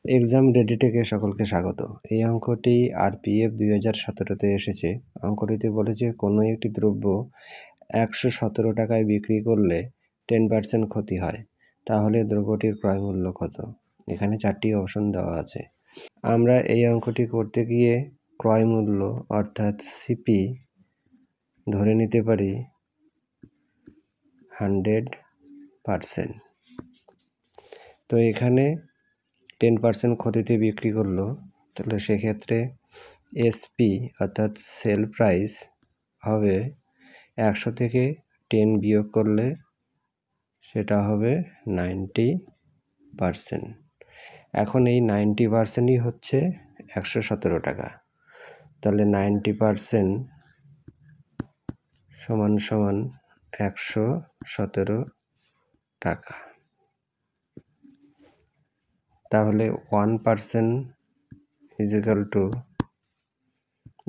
Exam ready থেকে সকলকে স্বাগত। এই অঙ্কটি আরপিএফ 2017-তে এসেছে। অঙ্কটিতে বলেছে কোনো একটি দ্রব্য 117 টাকায় বিক্রি করলে 10% ক্ষতি হয়, তাহলে দ্রব্যটির ক্রয় মূল্য কত? এখানে 4টি অপশন দেওয়া আছে। আমরা এই অঙ্কটি করতে গিয়ে ক্রয় মূল্য অর্থাৎ সিপি ধরে নিতে পারি 100%। তো এখানে 10% ক্ষতিতে বিক্রি করলো, তাহলে সেক্ষেত্রে এসপি অর্থাৎ সেল প্রাইস হবে 100 থেকে 10 বিয়োগ করলে সেটা হবে 90%। এখন এই 90%ই হচ্ছে 117 টাকা। তাহলে 90% সমান সমান 117 টাকা। তাহলে 1% ইজ ইকাল টু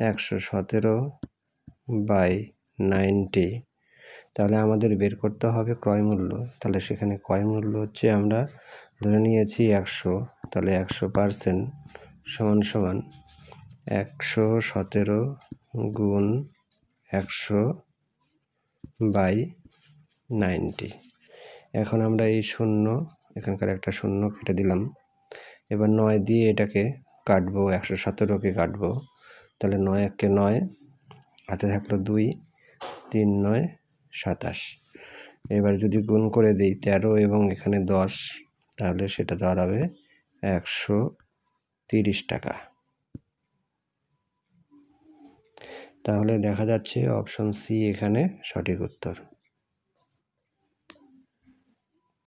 117/90। তাহলে আমাদের বের করতে হবে ক্রয় মূল্য। তাহলে সেখানে ক্রয় মূল্য হচ্ছে আমরা ধরে নিয়েছি 100, তাহলে 100% সমান সমান 117 গুণ 100/90। এখন আমরা এই শূন্য, এখানকার একটা শূন্য কেটে দিলাম। এবার 9 দিয়ে এটাকে কাটবো, 117কে কাটবো। তাহলে 9 একে 9, হাতে থাকলো 2, 3 9 27। এবার যদি গুণ করে দিই 13 এবং এখানে 10, তাহলে সেটা দাঁড়াবে 130 টাকা। তাহলে দেখা যাচ্ছে অপশন সি এখানে সঠিক উত্তর।